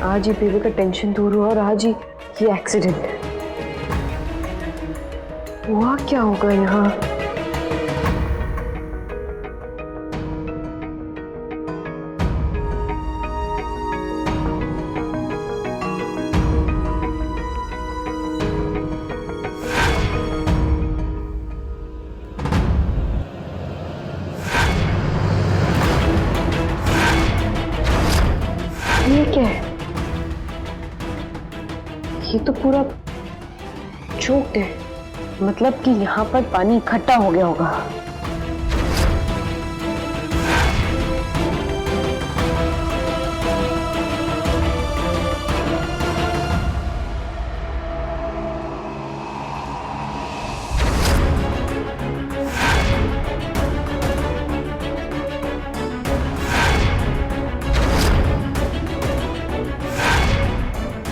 आज ही बेबी का टेंशन दूर हुआ और आज ही ये एक्सीडेंट हुआ। क्या होगा यहाँ? ये क्या है? ये तो पूरा चोक्ड है, मतलब कि यहाँ पर पानी इकट्ठा हो गया होगा।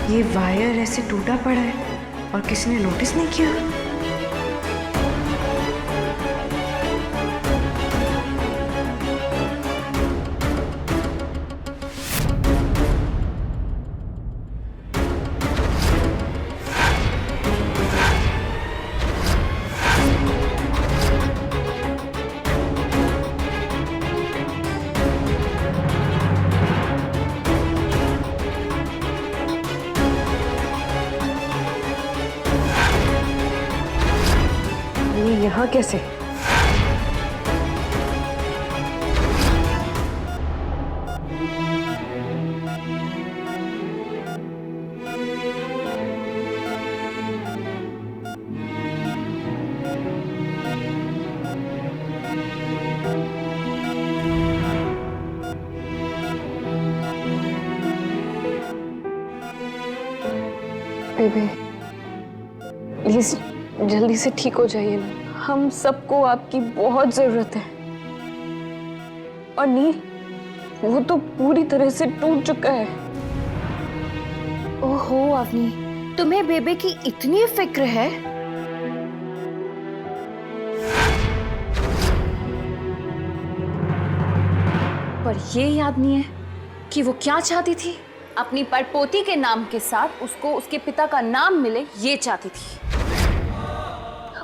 ये वायर ऐसे टूटा पड़ा है और किसी ने नोटिस नहीं किया। ये यहाँ कैसे? बेबी प्लीज जल्दी से ठीक हो जाइए ना, हम सबको आपकी बहुत जरूरत है। और नील, वो तो पूरी तरह से टूट चुका है। ओहो अवनी, तुम्हें बेबे की इतनी फिक्र है? पर ये याद नहीं है कि वो क्या चाहती थी। अपनी परपोती के नाम के साथ उसको उसके पिता का नाम मिले, ये चाहती थी।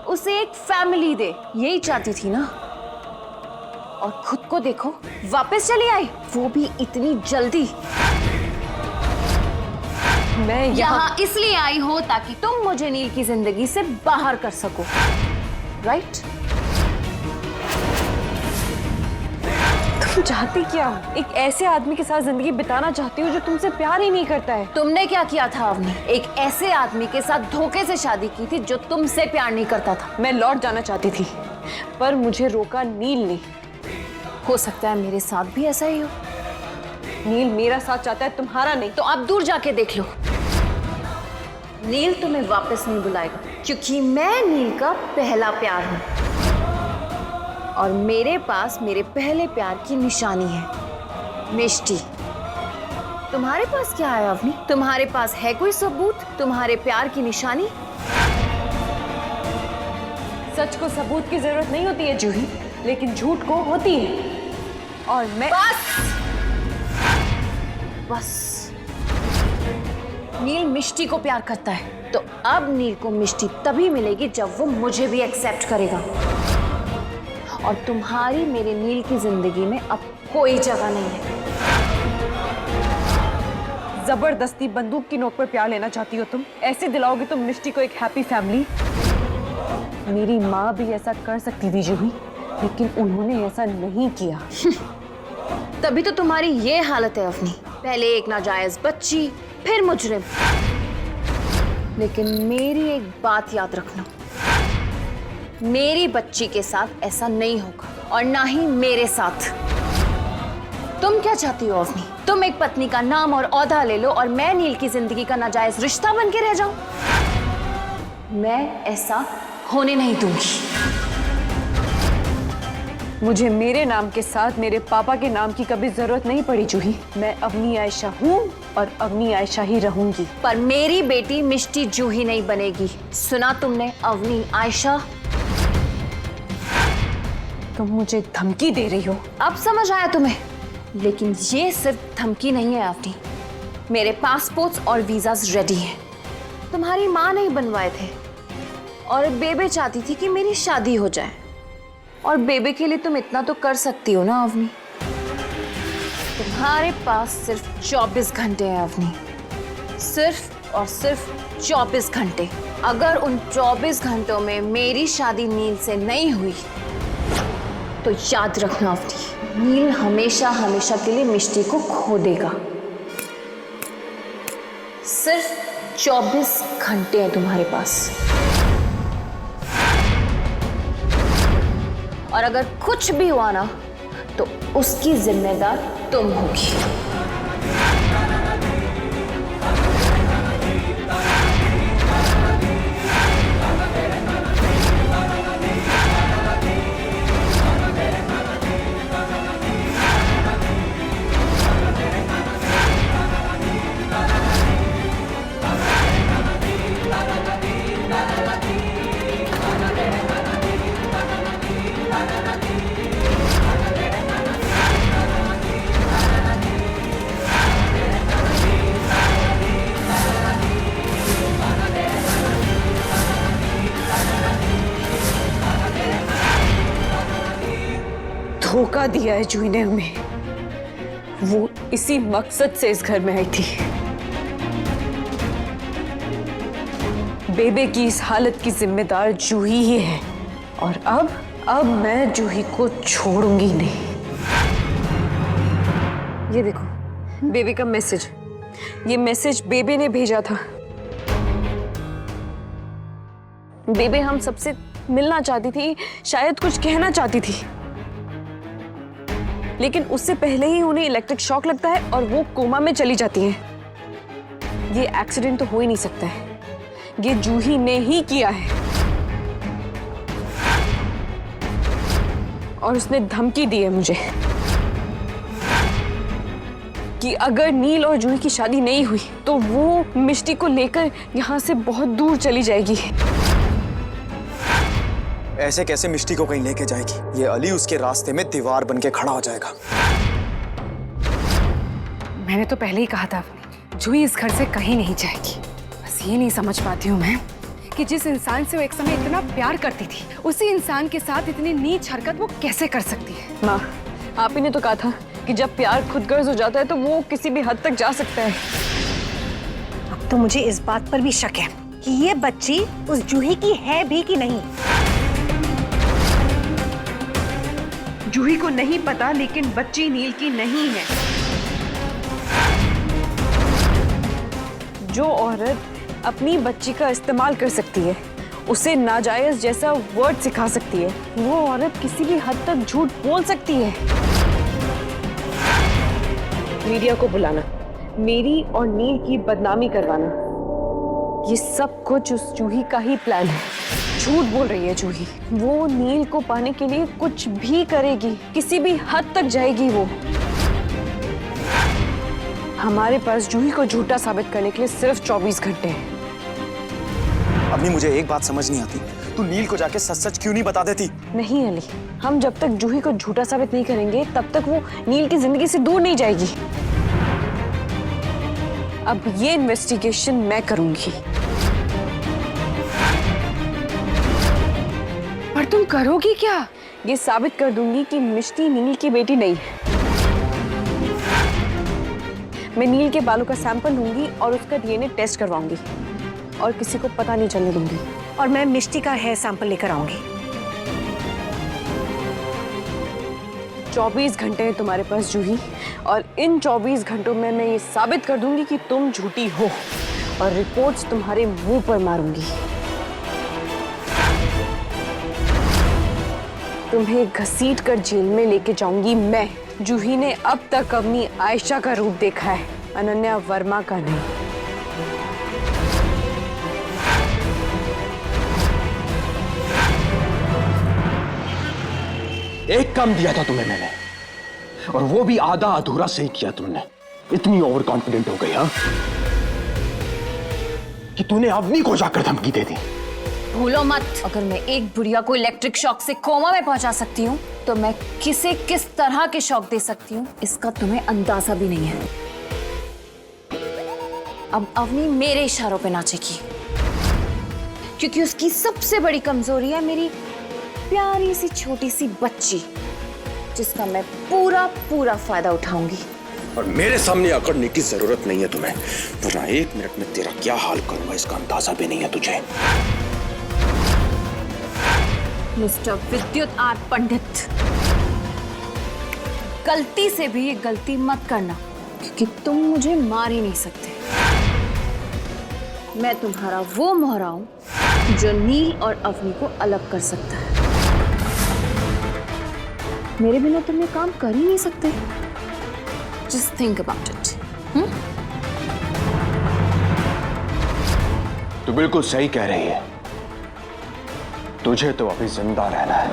उसे एक फैमिली दे, यही चाहती थी ना। और खुद को देखो, वापस चली आई, वो भी इतनी जल्दी। मैं यहाँ इसलिए आई हो ताकि तुम मुझे नील की जिंदगी से बाहर कर सको, राइट? तुम चाहती क्या हो? एक ऐसे आदमी के साथ जिंदगी बिताना चाहती हो जो तुमसे प्यार ही नहीं करता है। तुमने क्या किया था अवनी? एक ऐसे आदमी के साथ धोखे से शादी की थी जो तुमसे प्यार नहीं करता था। मैं लौट जाना चाहती थी पर मुझे रोका नील ने। हो सकता है मेरे साथ भी ऐसा ही हो। नील मेरा साथ चाहता है, तुम्हारा नहीं। तो आप दूर जाके देख लो। नील तुम्हें वापस नहीं बुलाएगा क्योंकि मैं नील का पहला प्यार हूं और मेरे पास मेरे पहले प्यार की निशानी है, मिष्टी। तुम्हारे पास क्या है अवनी? तुम्हारे पास है कोई सबूत तुम्हारे प्यार की निशानी? सच को सबूत की जरूरत नहीं होती है जूही, लेकिन झूठ को होती है। और मैं बस नील मिष्टी को प्यार करता है, तो अब नील को मिष्टी तभी मिलेगी जब वो मुझे भी एक्सेप्ट करेगा। और तुम्हारी मेरे नील की जिंदगी में अब कोई जगह नहीं है। जबरदस्ती बंदूक की नोक पर प्यार लेना चाहती हो तुम? ऐसे दिलाओगे तुम मिष्टी को एक हैप्पी फैमिली? मेरी माँ भी ऐसा कर सकती थी जूही, लेकिन उन्होंने ऐसा नहीं किया। तभी तो तुम्हारी ये हालत है अवनी। पहले एक नाजायज बच्ची, फिर मुजरिम। लेकिन मेरी एक बात याद रखना, मेरी बच्ची के साथ ऐसा नहीं होगा और ना ही मेरे साथ। तुम क्या चाहती हो अवनी? तुम एक पत्नी का नाम और औहदा ले लो और मैं नील की जिंदगी का नाजायज रिश्ता बन के रह जाऊं? मैं ऐसा होने नहीं दूंगी। मुझे मेरे नाम के साथ मेरे पापा के नाम की कभी जरूरत नहीं पड़ी जूही। मैं अवनी आयशा हूँ और अवनी आयशा ही रहूंगी। पर मेरी बेटी मिष्टी जूही नहीं बनेगी। सुना तुमने? अवनी आयशा। तुम मुझे धमकी दे रही हो? अब समझ आया तुम्हें? लेकिन ये सिर्फ धमकी नहीं है अवनी, मेरे पासपोर्ट्स और वीजास रेडी हैं। तुम्हारी माँ नहीं बनवाए थे और बेबे चाहती थी कि मेरी शादी हो जाए, और बेबे के लिए तुम इतना तो कर सकती हो ना अवनी। तुम्हारे पास सिर्फ 24 घंटे हैं अवनी, सिर्फ और सिर्फ 24 घंटे। अगर उन 24 घंटों में मेरी शादी नील से नहीं हुई तो याद रखना अवनी, नील हमेशा हमेशा के लिए मिष्टी को खो देगा। सिर्फ 24 घंटे हैं तुम्हारे पास, और अगर कुछ भी हुआ ना तो उसकी जिम्मेदार तुम होगी। धोखा दिया है जूही ने हमें। वो इसी मकसद से इस घर में आई थी। बेबे की इस हालत की जिम्मेदार जूही ही है, और अब मैं जूही को छोड़ूंगी नहीं। ये देखो बेबे का मैसेज, ये मैसेज बेबे ने भेजा था। बेबे हम सबसे मिलना चाहती थी, शायद कुछ कहना चाहती थी, लेकिन उससे पहले ही उन्हें इलेक्ट्रिक शॉक लगता है और वो कोमा में चली जाती हैं। ये एक्सीडेंट तो हो ही नहीं सकता है, ये जूही ने ही किया है। और उसने धमकी दी है मुझे कि अगर नील और जूही की शादी नहीं हुई तो वो मिष्टी को लेकर यहां से बहुत दूर चली जाएगी। ऐसे कैसे मिष्टी को कहीं लेके जाएगी? ये अली उसके रास्ते में दीवार बन के खड़ा हो जाएगा। मैंने तो पहले ही कहा था जूही इस घर से कहीं नहीं जाएगी। बस ये नहीं समझ पाती हूँ मैं कि जिस इंसान से वो एक समय इतना प्यार करती थी, उसी इंसान के साथ इतनी नीच हरकत वो कैसे कर सकती है। माँ, आप ही ने तो कहा था कि जब प्यार खुदगर्ज हो जाता है तो वो किसी भी हद तक जा सकता है। अब तो मुझे इस बात पर भी शक है कि ये बच्ची उस जूही की है भी कि नहीं। जूही को नहीं पता, लेकिन बच्ची नील की नहीं है। जो औरत अपनी बच्ची का इस्तेमाल कर सकती है, उसे नाजायज जैसा वर्ड सिखा सकती है, वो औरत किसी भी हद तक झूठ बोल सकती है। मीडिया को बुलाना, मेरी और नील की बदनामी करवाना, ये सब कुछ उस जूही का ही प्लान है। झूठ बोल रही है जूही। वो नील को पाने के लिए कुछ भी करेगी, किसी भी हद तक जाएगी वो। हमारे पास जूही को झूठा साबित करने के लिए सिर्फ 24 घंटे हैं। अभी मुझे एक बात समझ नहीं आती, तू नील को जाके सच सच क्यों नहीं बता देती? नहीं अली, हम जब तक जूही को झूठा साबित नहीं करेंगे तब तक वो नील की जिंदगी से दूर नहीं जाएगी। अब ये इन्वेस्टिगेशन मैं करूंगी। पर तुम करोगी क्या? ये साबित कर दूंगी कि मिष्टी नील की बेटी नहीं है। मैं नील के बालों का सैंपल लूंगी और उसका डीएनए टेस्ट करवाऊंगी और किसी को पता नहीं चलने दूंगी। और मैं मिष्टी का हेयर सैंपल लेकर आऊंगी। 24 घंटे हैं तुम्हारे पास जूही, और इन 24 घंटों में मैं ये साबित कर दूंगी कि तुम झूठी हो, और रिपोर्ट्स तुम्हारे मुंह पर मारूंगी। तुम्हें घसीट कर जेल में लेके जाऊंगी मैं। जूही ने अब तक अपनी आयशा का रूप देखा है, अनन्या वर्मा का नहीं। एक काम दिया था तुम्हें मैंने, और वो भी आधा अधूरा सही किया तुमने। इतनी ओवर कॉन्फिडेंट हो गई हाँ कि तूने अवनी को जाकर धमकी दे दी। भूलो मत, अगर मैं एक बुढ़िया को इलेक्ट्रिक शॉक से कोमा में पहुंचा सकती हूँ तो मैं किसे किस तरह के शॉक दे सकती हूँ इसका तुम्हें अंदाजा भी नहीं है। अब अवनी मेरे इशारों पे नाचेगी, क्योंकि उसकी सबसे बड़ी कमजोरी है मेरी प्यारी सी छोटी सी बच्ची, जिसका मैं पूरा पूरा फायदा उठाऊंगी। और मेरे सामने अकड़ने की जरूरत नहीं है तुम्हें, वरना 1 मिनट में तेरा क्या हाल करूंगा इसका अंदाजा भी नहीं है तुझे। मिस्टर विद्युत आर पंडित, गलती से भी ये गलती मत करना, क्योंकि तुम मुझे मार ही नहीं सकते। मैं तुम्हारा वो मोहरा हूं जो नील और अवनी को अलग कर सकता है। मेरे बिना तुम ये काम कर ही नहीं सकते। Just think about it. तू बिल्कुल सही कह रही है, तुझे तो अभी जिंदा रहना है,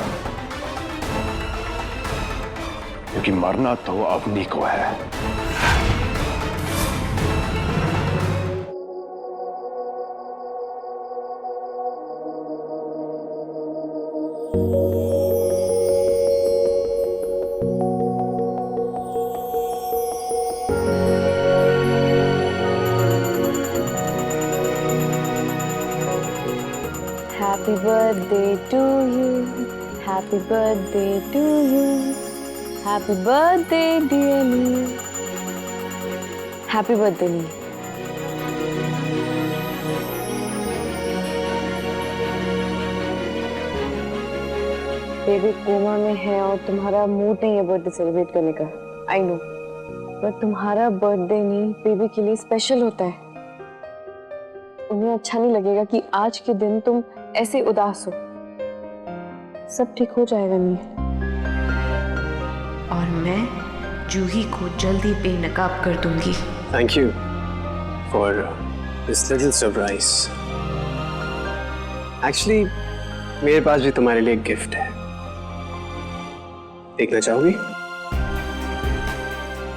क्योंकि मरना तो अवनी को है। Happy birthday to you. Happy birthday to you. Happy birthday dear Neil. Happy birthday Neil. Baby coma में है और तुम्हारा मूड नहीं है बर्थडे सेलिब्रेट करने का। आई नो, पर तुम्हारा बर्थडे नहीं बेबी के लिए स्पेशल होता है। उन्हें अच्छा नहीं लगेगा कि आज के दिन तुम ऐसे उदास हो। सब ठीक हो जाएगा नी। और मैं जूही को जल्दी बेनकाब कर दूंगी। Thank you for this little surprise. Actually, मेरे पास भी तुम्हारे लिए एक गिफ्ट है। देखना चाहोगी?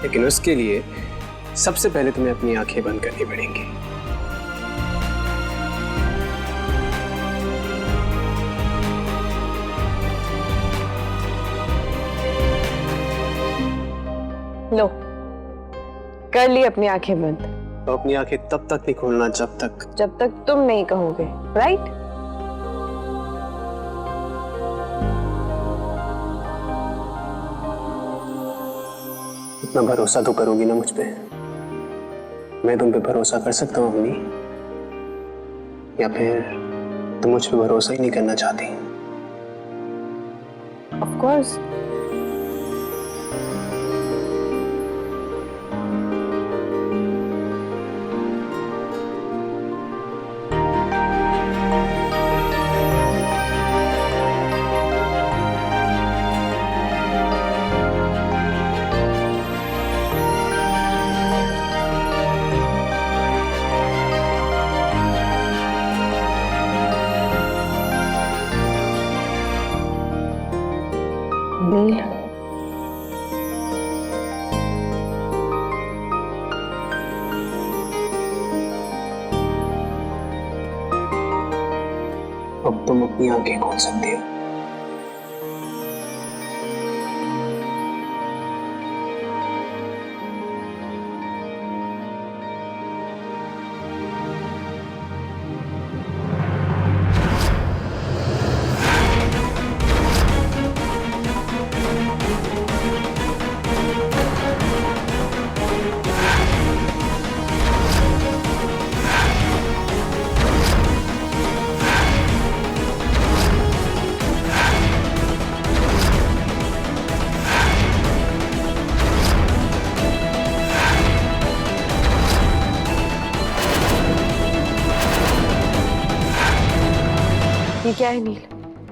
लेकिन उसके लिए सबसे पहले तुम्हें अपनी आंखें बंद करनी पड़ेंगी। लो, कर ली अपनी आंखें बंद। तो अपनी आंखें तब तक नहीं खोलना जब तक तुम नहीं कहोगे, राइट? इतना भरोसा तो करोगी ना मुझ पे? मैं तुम पे भरोसा कर सकता हूँ अपनी, या फिर तुम मुझ पे भरोसा ही नहीं करना चाहती? Of course. नील, अब तुम अपनी आंखें खोल सकती हो। ये क्या है नील?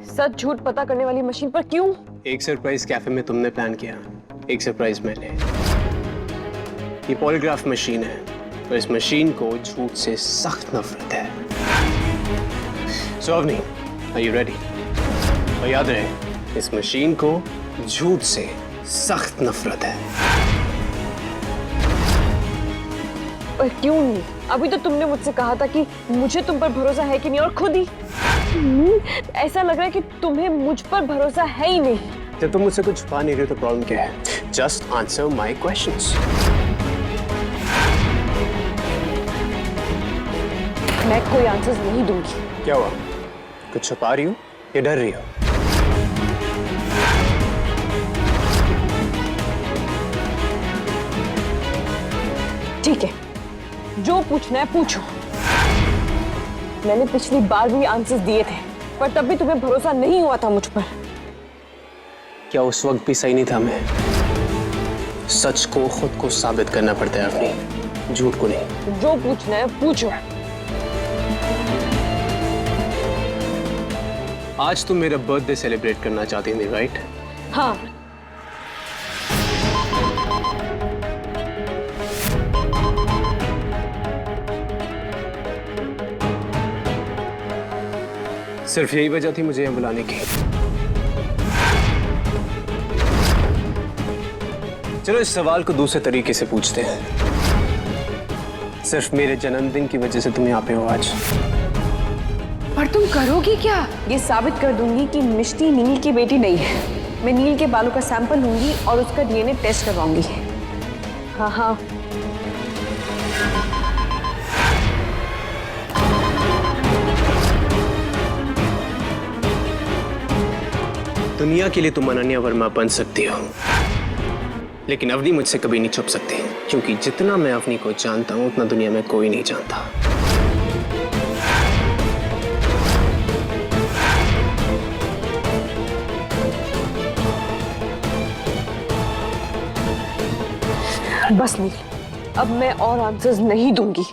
सच झूठ पता करने वाली मशीन पर क्यों? एक सरप्राइज कैफे में तुमने प्लान किया, एक सरप्राइज मैंने। ये पॉलीग्राफ मशीन है और इस मशीन को झूठ से सख्त नफरत है। सो अवनी, आर यू रेडी? और याद रहे, इस मशीन को झूठ से सख्त नफरत है। और क्यों नहीं? अभी तो तुमने मुझसे कहा था कि मुझे तुम पर भरोसा है कि नहीं, और खुद ही ऐसा लग रहा है कि तुम्हें मुझ पर भरोसा है ही नहीं। जब तुम मुझसे कुछ छुपा नहीं रहे तो प्रॉब्लम क्या है? Just answer my questions. मैं कोई आंसर्स नहीं दूंगी। क्या हुआ? कुछ छुपा रही हो या डर रही हो? ठीक है, जो पूछना है पूछो। मैंने पिछली बार भी आंसर्स दिए थे, पर तब भी तुम्हें भरोसा नहीं हुआ था मुझ पर। क्या उस वक्त भी सही नहीं था मैं? सच को खुद को साबित करना पड़ता है अपनी, झूठ को नहीं। जो पूछना है पूछो। आज तुम मेरा बर्थडे सेलिब्रेट करना चाहती थी, राइट? हाँ, सिर्फ यही वजह थी मुझे यहाँ बुलाने की? चलो इस सवाल को दूसरे तरीके से पूछते हैं। सिर्फ मेरे जन्मदिन की वजह से तुम यहाँ पे हो आज? पर तुम करोगी क्या? ये साबित कर दूंगी कि मिष्टी नील की बेटी नहीं है। मैं नील के बालों का सैंपल लूंगी और उसका डीएनए टेस्ट करवाऊंगी। हाँ हाँ, दुनिया के लिए तुम अनन्या वर्मा बन सकती हो, लेकिन अवनी मुझसे कभी नहीं छुप सकती, क्योंकि जितना मैं अवनी को जानता हूं उतना दुनिया में कोई नहीं जानता। बस नील, अब मैं और आंसर्स नहीं दूंगी।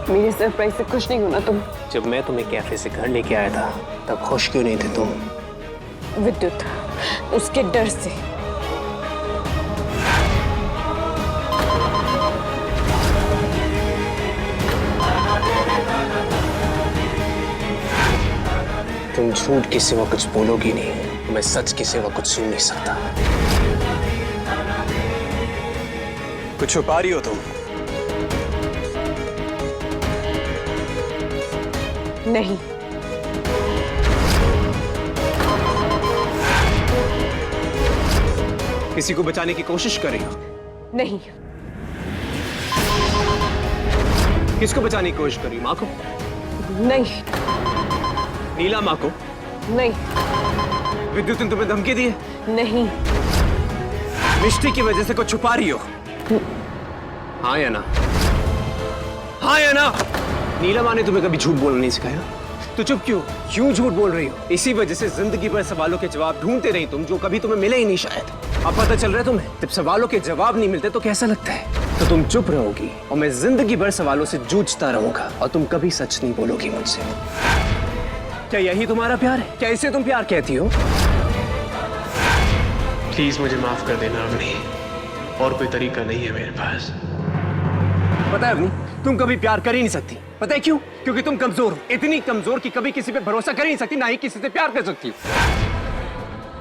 मेरे सरप्राइज से खुश नहीं होना तुम? जब मैं तुम्हें कैफे से घर लेके आया था तब खुश क्यों नहीं थे तुम? विद्युत, उसके डर से। तुम झूठ के सिवा कुछ बोलोगी नहीं, मैं सच के सिवा कुछ सुन नहीं सकता। कुछ छुपा रही हो तुम? नहीं, किसी को बचाने की कोशिश कर रही हो? नहीं, किसको बचाने की कोशिश कर रही हो? माँ को? नहीं, नीला माँ को? नहीं, विद्युत ने तुम्हें धमकी दी है? नहीं, मिष्टी की वजह से कुछ छुपा रही हो? हाँ या ना? हाँ या ना? नीला माँ ने तुम्हें कभी झूठ बोलना नहीं सिखाया, तो चुप क्यों झूठ बोल रही हो? इसी वजह से जिंदगी भर सवालों के जवाब ढूंढते रही तुम, जो कभी तुम्हें मिले ही नहीं शायद। अब पता चल रहा है तुम्हें, जब सवालों के जवाब नहीं मिलते तो कैसा लगता है? तो तुम चुप रहोगी और मैं जिंदगी भर सवालों से जूझता रहूंगा और तुम कभी सच नहीं बोलोगी मुझसे। क्या यही तुम्हारा प्यार है? क्या इसे तुम प्यार कहती हो? प्लीज मुझे माफ कर देना अवनी, और कोई तरीका नहीं है मेरे पास। पता है अवनी, तुम कभी प्यार कर ही नहीं सकती। पता है क्यों? क्योंकि तुम कमजोर हो, इतनी कमजोर कि कभी किसी पे भरोसा कर ही नहीं सकती, ना ही किसी से प्यार कर सकती हो।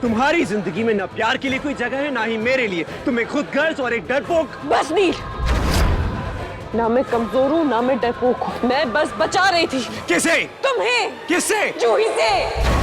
तुम्हारी जिंदगी में ना प्यार के लिए कोई जगह है, ना ही मेरे लिए। तुम्हें खुद गर्ज और एक डरपोक। बस नील, ना मैं कमजोर हूँ ना मैं डरपोक हूँ, मैं बस बचा रही थी। किसे? तुम्हें। किससे? जूही से।